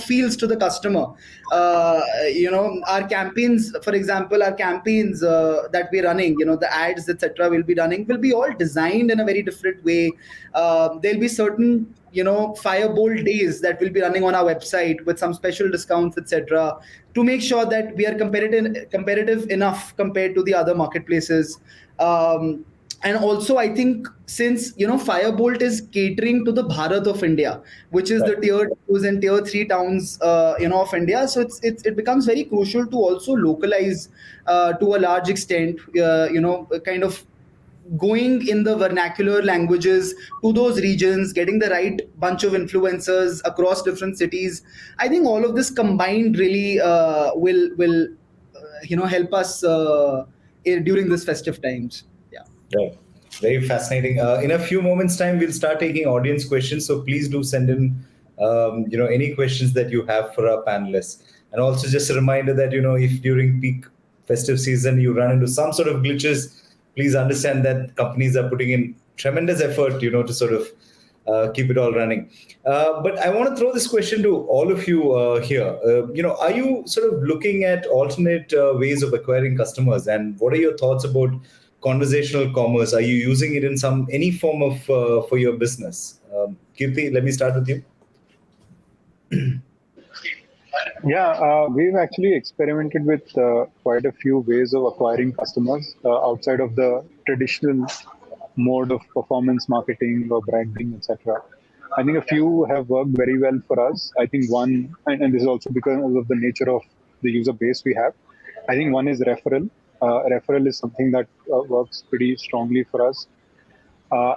feels to the customer. Our campaigns, for example, that we're running, the ads, etc., will be all designed in a very different way. There'll be certain firebolt days that will be running on our website with some special discounts, etc., to make sure that we are competitive enough compared to the other marketplaces. And also, I think, since Firebolt is catering to the Bharat of India, which is the tier 2s and tier 3 towns of India, so it becomes very crucial to also localize to a large extent, kind of going in the vernacular languages to those regions, getting the right bunch of influencers across different cities. I think all of this combined really will help us during this festive times. Yeah. Right. Very fascinating. In a few moments' time, we'll start taking audience questions. So please do send in, any questions that you have for our panelists. And also just a reminder that, if during peak festive season you run into some sort of glitches, please understand that companies are putting in tremendous effort, to sort of keep it all running. But I want to throw this question to all of you here. Are you sort of looking at alternate ways of acquiring customers? And what are your thoughts about conversational commerce? Are you using it in any form of for your business? Kirti, let me start with you. Yeah, we've actually experimented with quite a few ways of acquiring customers outside of the traditional mode of performance marketing or branding, etc. I think a few have worked very well for us. I think one, and this is also because of the nature of the user base we have. I think one is referral. Referral is something that works pretty strongly for us.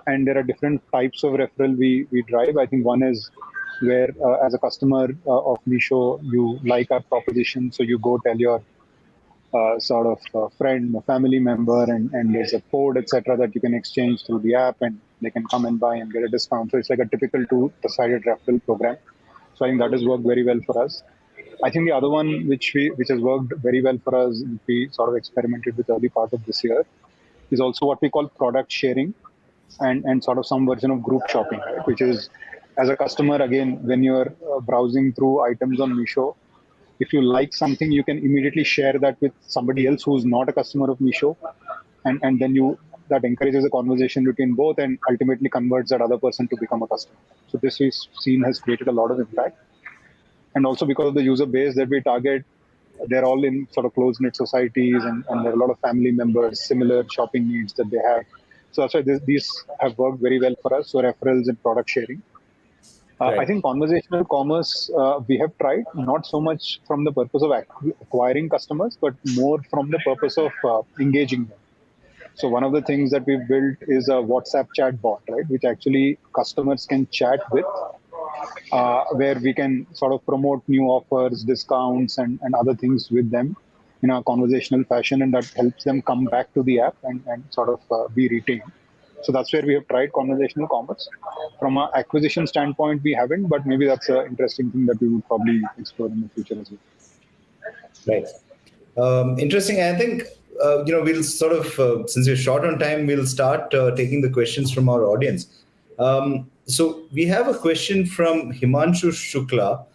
And there are different types of referral we drive. I think one is where as a customer of Meesho, you like our proposition, so you go tell your sort of friend, a family member, and there's a code, etc., that you can exchange through the app, and they can come and buy and get a discount. So it's like a typical two-sided referral program. So I think that has worked very well for us. I think the other one which has worked very well for us, we sort of experimented with early part of this year, is also what we call product sharing and sort of some version of group shopping, right? Which is, as a customer, again, when you're browsing through items on Meesho, if you like something, you can immediately share that with somebody else who's not a customer of Meesho, and then that encourages a conversation between both and ultimately converts that other person to become a customer. So this we've seen has created a lot of impact. And also because of the user base that we target, they're all in sort of close-knit societies, and there are a lot of family members, similar shopping needs that they have. So that's why these have worked very well for us. So referrals and product sharing. Right. I think conversational commerce, we have tried, not so much from the purpose of acquiring customers, but more from the purpose of engaging them. So one of the things that we've built is a WhatsApp chat bot, right, which actually customers can chat with, where we can sort of promote new offers, discounts, and other things with them in a conversational fashion, and that helps them come back to the app and sort of be retained. So that's where we have tried conversational commerce. From an acquisition standpoint, we haven't, but maybe that's an interesting thing that we will probably explore in the future as well. Right. Interesting. I think, we'll sort of, since we're short on time, we'll start taking the questions from our audience. So we have a question from Himanshu Shukla.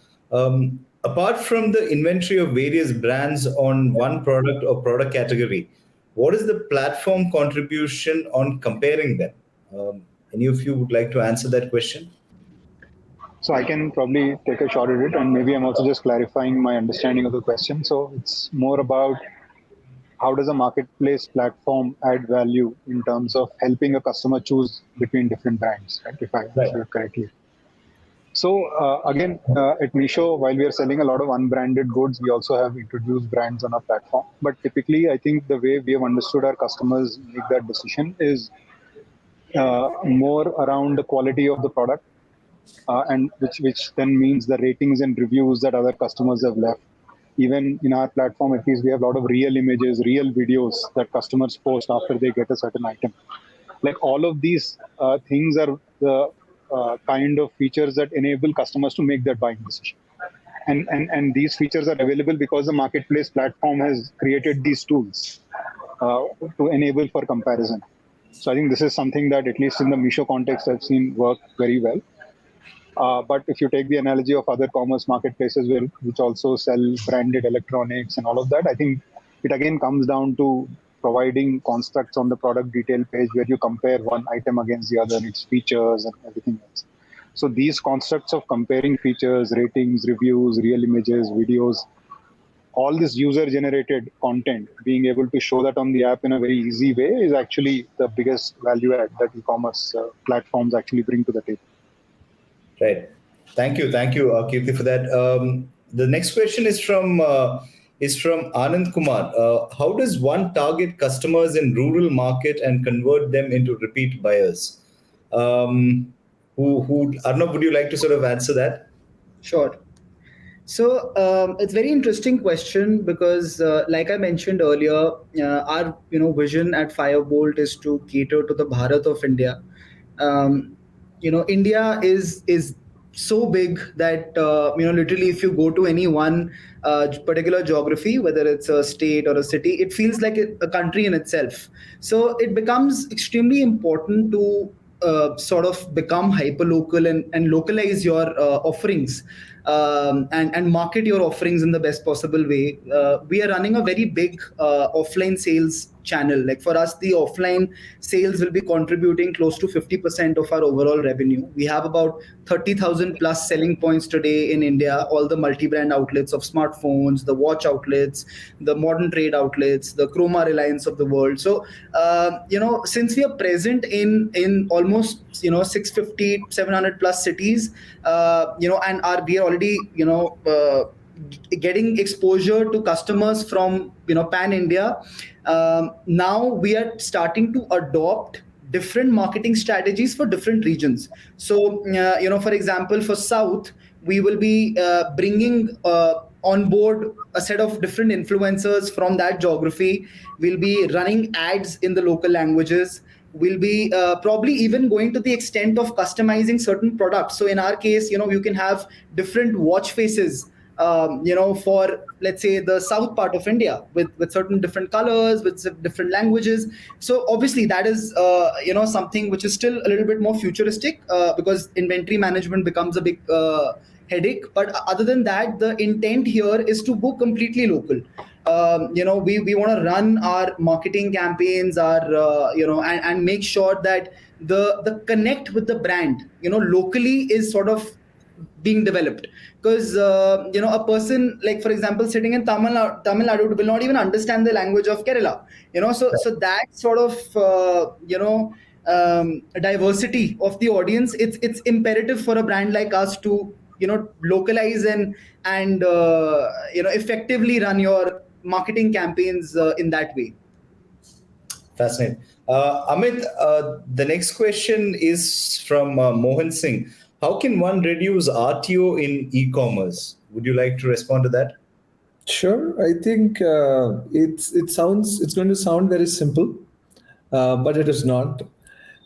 Apart from the inventory of various brands on one product or product category, what is the platform contribution on comparing them? Any of you would like to answer that question? So I can probably take a shot at it, and maybe I'm also just clarifying my understanding of the question. So it's more about how does a marketplace platform add value in terms of helping a customer choose between different brands, right? If I understood correctly. So again, at Meesho, while we are selling a lot of unbranded goods, we also have introduced brands on our platform. But typically, I think the way we have understood our customers make that decision is more around the quality of the product, and which then means the ratings and reviews that other customers have left. Even in our platform, at least we have a lot of real images, real videos that customers post after they get a certain item. Like all of these things are the kind of features that enable customers to make that buying decision. And these features are available because the marketplace platform has created these tools to enable for comparison. So I think this is something that, at least in the Misho context, I've seen work very well. But if you take the analogy of other commerce marketplaces which also sell branded electronics and all of that, I think it again comes down to providing constructs on the product detail page where you compare one item against the other, its features and everything else. So these constructs of comparing features, ratings, reviews, real images, videos, all this user-generated content, being able to show that on the app in a very easy way is actually the biggest value add that e-commerce platforms actually bring to the table. Right. Thank you, Kirti, for that. The next question is from Anand Kumar. How does one target customers in rural market and convert them into repeat buyers? Arnav, would you like to sort of answer that? Sure. So it's a very interesting question because, like I mentioned earlier, our vision at Firebolt is to cater to the Bharat of India. India is so big that literally, if you go to any one particular geography, whether it's a state or a city, it feels like a country in itself. So it becomes extremely important to sort of become hyperlocal and localize your offerings and market your offerings in the best possible way. We are running a very big offline sales channel. Like for us, the offline sales will be contributing close to 50% of our overall revenue. We have about 30,000 plus selling points today in India, all the multi-brand outlets of smartphones, the watch outlets, the modern trade outlets, the Chroma Reliance of the world. So, since we are present in almost 650, 700 plus cities, and we are already getting exposure to customers from pan India. Now we are starting to adopt different marketing strategies for different regions. So for example, for South, we will be bringing on board a set of different influencers from that geography. We'll be running ads in the local languages. We'll be probably even going to the extent of customizing certain products. So in our case, you can have different watch faces, for, let's say, the south part of India with certain different colors, with different languages. So obviously that is, something which is still a little bit more futuristic because inventory management becomes a big headache. But other than that, the intent here is to go completely local. We want to run our marketing campaigns, and make sure that the connect with the brand, locally is sort of being developed. Because a person, like for example, sitting in Tamil Nadu will not even understand the language of Kerala. So that sort of diversity of the audience, it's imperative for a brand like us to localize and effectively run your marketing campaigns in that way. Fascinating. Amit, the next question is from Mohan Singh. How can one reduce RTO in e-commerce? Would you like to respond to that? Sure. I think it's going to sound very simple, but it is not.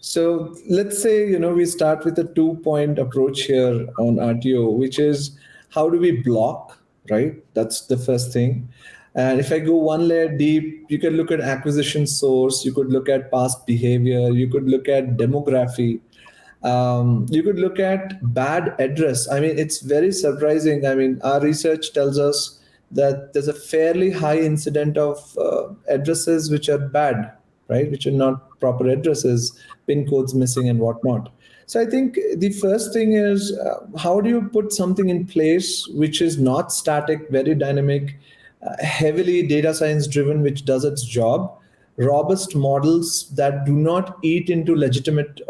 So let's say we start with a 2-point approach here on RTO, which is how do we block, right? That's the first thing. And if I go one layer deep, you can look at acquisition source, you could look at past behavior, you could look at demography. You could look at bad address. I mean, it's very surprising. I mean, our research tells us that there's a fairly high incident of addresses which are bad, right? Which are not proper addresses, PIN codes missing and whatnot. So I think the first thing is how do you put something in place which is not static, very dynamic, heavily data science driven, which does its job, robust models that do not eat into legitimate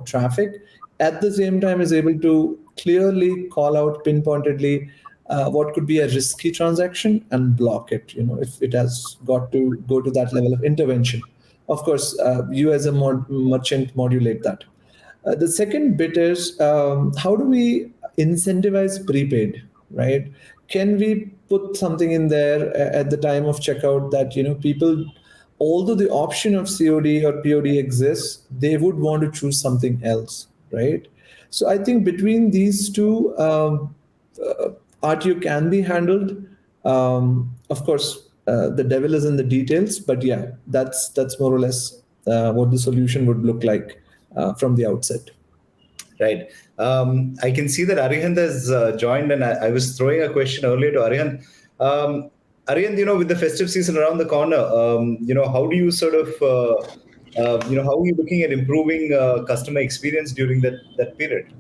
traffic, at the same time is able to clearly call out pinpointedly what could be a risky transaction and block it, if it has got to go to that level of intervention. Of course, you as a merchant modulate that. The second bit is how do we incentivize prepaid, right? Can we put something in there at the time of checkout that people, although the option of COD or POD exists, they would want to choose something else, right? So I think between these two, RTO can be handled. Of course, the devil is in the details, but yeah, that's more or less what the solution would look like from the outset. Right. I can see that Arihant has joined, and I was throwing a question earlier to Arihant. Arihant, with the festive season around the corner, how do you sort of, how are you looking at improving customer experience during that period?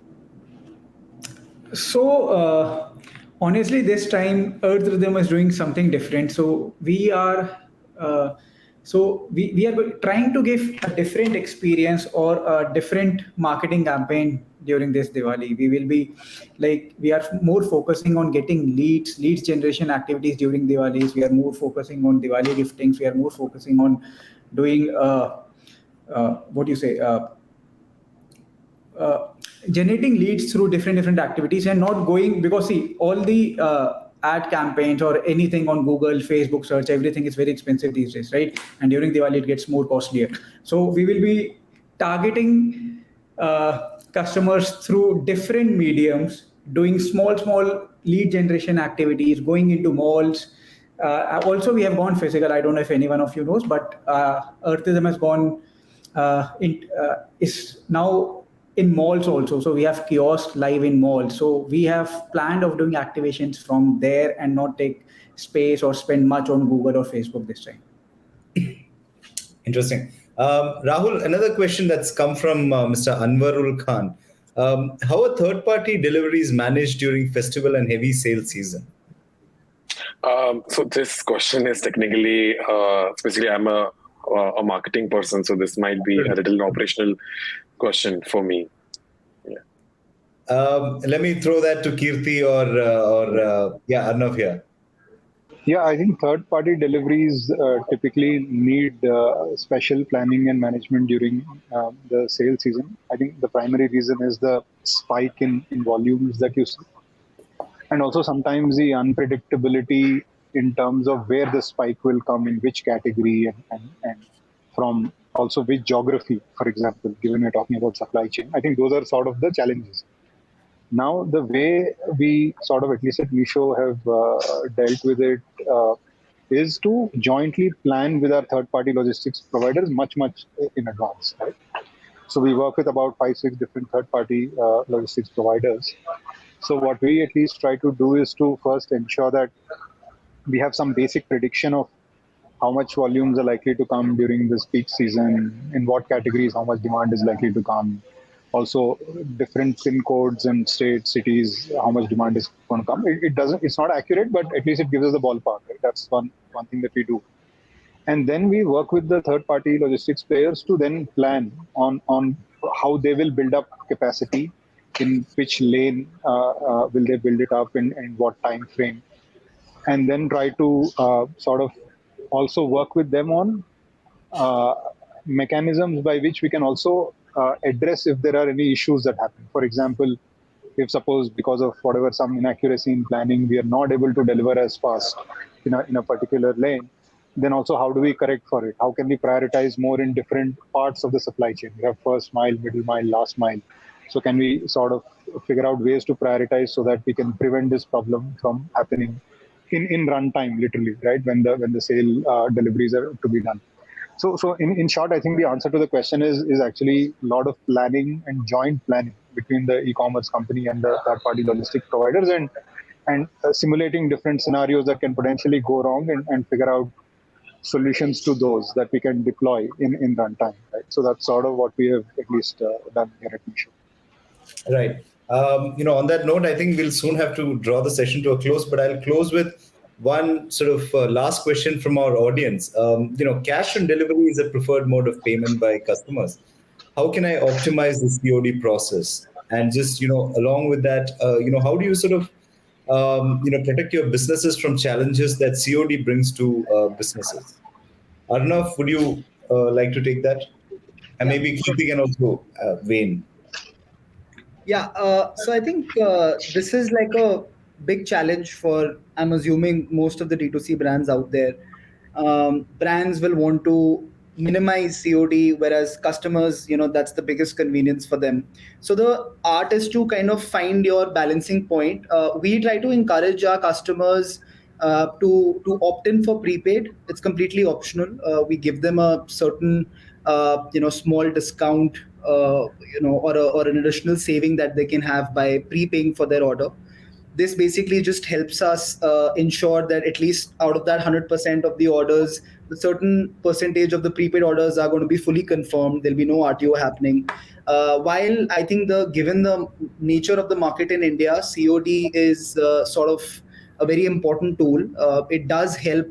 So honestly, this time Earth Rhythm is doing something different. So we are trying to give a different experience or a different marketing campaign during this Diwali. We will be we are more focusing on getting leads generation activities during Diwalis. We are more focusing on Diwali giftings. We are more focusing on doing what do you say? Generating leads through different activities and not going, because see, all the ad campaigns or anything on Google, Facebook search, everything is very expensive these days, right? And during Diwali it gets more costlier. So we will be targeting customers through different mediums, doing small lead generation activities, going into malls. Also we have gone physical. I don't know if any one of you knows, but Earthism has gone is now in malls also. So we have kiosks live in malls. So we have planned of doing activations from there and not take space or spend much on Google or Facebook this time. Interesting. Rahul, another question that's come from Mr. Anwarul Khan. How are third-party deliveries managed during festival and heavy sales season? So this question is technically, especially I'm a marketing person, so this might be a little operational question for me. Let me throw that to Kirti or Arnav here. Yeah, I think third-party deliveries typically need special planning and management during the sales season. I think the primary reason is the spike in volumes that you see. And also sometimes the unpredictability in terms of where the spike will come, in which category, and from also which geography, for example, given we're talking about supply chain. I think those are sort of the challenges. Now, the way we sort of, at least at Meesho, have dealt with it is to jointly plan with our third-party logistics providers much in advance, right? So we work with about 5-6 different third-party logistics providers. So what we at least try to do is to first ensure that we have some basic prediction of how much volumes are likely to come during this peak season, in what categories, how much demand is likely to come. Also, different PIN codes and states, cities, how much demand is going to come. It's not accurate, but at least it gives us the ballpark. Right? That's one thing that we do. And then we work with the third-party logistics players to then plan on how they will build up capacity, in which lane will they build it up, in what time frame, and then try to sort of also work with them on mechanisms by which we can also address if there are any issues that happen. For example, if suppose because of whatever, some inaccuracy in planning, we are not able to deliver as fast in a particular lane, then also how do we correct for it? How can we prioritize more in different parts of the supply chain? We have first mile, middle mile, last mile. So can we sort of figure out ways to prioritize so that we can prevent this problem from happening in runtime, literally, right? When the sale deliveries are to be done. So in short, I think the answer to the question is actually a lot of planning and joint planning between the e-commerce company and the third-party logistics providers, and simulating different scenarios that can potentially go wrong, and figure out solutions to those that we can deploy in runtime. Right. So that's sort of what we have at least done here at Meesho. Right. On that note, I think we'll soon have to draw the session to a close, but I'll close with one sort of last question from our audience. Cash on delivery is a preferred mode of payment by customers. How can I optimize the COD process? And just, along with that, how do you sort of, protect your businesses from challenges that COD brings to businesses? Arnav, would you like to take that? And maybe Kirti can also weigh in. Yeah, so I think this is like a big challenge for, I'm assuming, most of the D2C brands out there. Brands will want to minimize COD, whereas customers, that's the biggest convenience for them. So the art is to kind of find your balancing point. We try to encourage our customers to opt in for prepaid. It's completely optional. We give them a certain small discount, or an additional saving that they can have by prepaying for their order. This basically just helps us ensure that at least out of that 100% of the orders, a certain percentage of the prepaid orders are going to be fully confirmed. There'll be no RTO happening. While I think given the nature of the market in India, COD is sort of a very important tool. It does help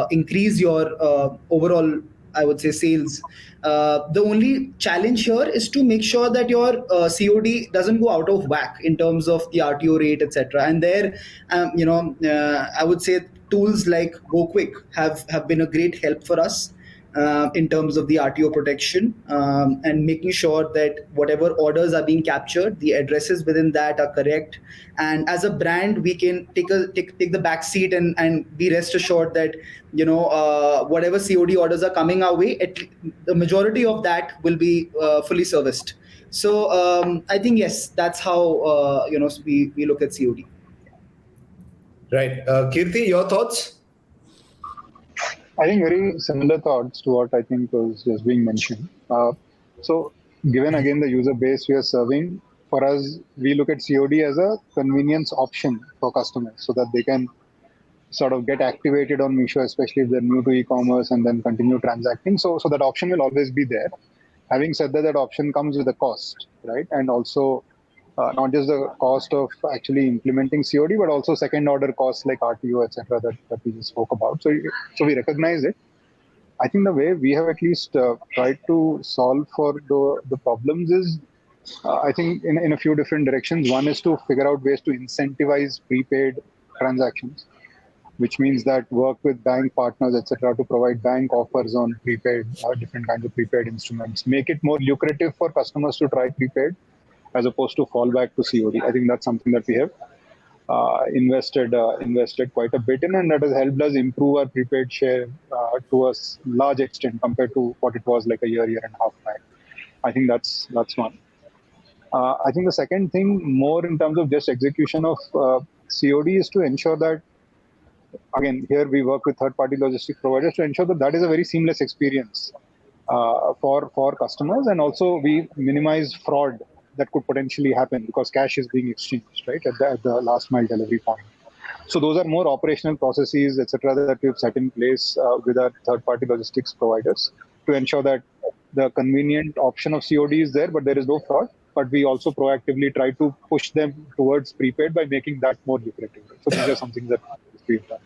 increase your overall, I would say, sales. The only challenge here is to make sure that your COD doesn't go out of whack in terms of the RTO rate, etc. And there, I would say tools like Gokwik have been a great help for us in terms of the RTO protection, and making sure that whatever orders are being captured, the addresses within that are correct. And as a brand, we can take the back seat and be rest assured that whatever COD orders are coming our way, the majority of that will be fully serviced. So I think yes, that's how we look at COD. Right, Kirti, your thoughts? I think very similar thoughts to what I think was just being mentioned. So, given again the user base we are serving, for us, we look at COD as a convenience option for customers so that they can sort of get activated on Meesho, especially if they're new to e-commerce, and then continue transacting. So that option will always be there. Having said that, that option comes with a cost, right? And also, not just the cost of actually implementing COD, but also second order costs like RTO, etc., that we just spoke about. So we recognize it. I think the way we have at least tried to solve for the problems is, I think, in a few different directions. One is to figure out ways to incentivize prepaid transactions, which means that work with bank partners, etc., to provide bank offers on prepaid, different kinds of prepaid instruments, make it more lucrative for customers to try prepaid, as opposed to fall back to COD. I think that's something that we have invested quite a bit in, and that has helped us improve our prepaid share to a large extent compared to what it was like a year and a half back. I think that's one. I think the second thing, more in terms of just execution of COD, is to ensure that, again, here we work with third-party logistics providers to ensure that that is a very seamless experience for customers, and also we minimize fraud that could potentially happen because cash is being exchanged, right, at the last mile delivery point. So those are more operational processes, etc., that we've set in place with our third-party logistics providers to ensure that the convenient option of COD is there, but there is no fraud. But we also proactively try to push them towards prepaid by making that more lucrative. So these are some things that we've done.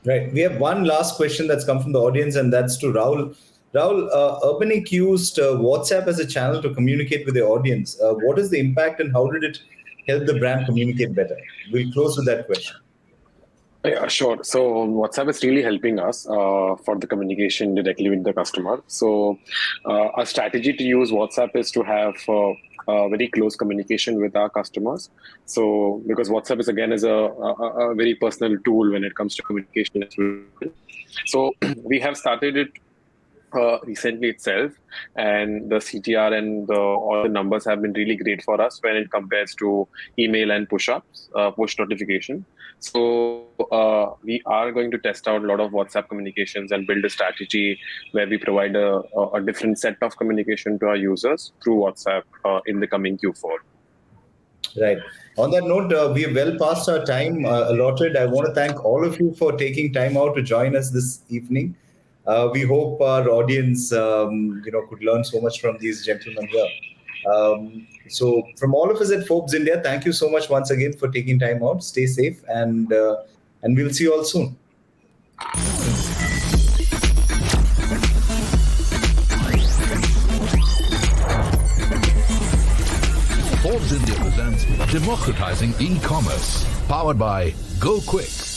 Right. We have one last question that's come from the audience, and that's to Rahul. Rahul, Urbanic used WhatsApp as a channel to communicate with the audience. What is the impact, and how did it help the brand communicate better? We'll close with that question. Yeah, sure. So WhatsApp is really helping us for the communication directly with the customer. So our strategy to use WhatsApp is to have very close communication with our customers. So because WhatsApp is again a very personal tool when it comes to communication as well. So we have started it recently itself, and the CTR and all the numbers have been really great for us when it compares to email and push notification. So we are going to test out a lot of WhatsApp communications and build a strategy where we provide a different set of communication to our users through WhatsApp in the coming Q4. Right. On that note, we are well past our time allotted. I want to thank all of you for taking time out to join us this evening. We hope our audience, could learn so much from these gentlemen here. So from all of us at Forbes India, thank you so much once again for taking time out. Stay safe, and we'll see you all soon. Forbes India presents Democratizing E-commerce, powered by Gokwik.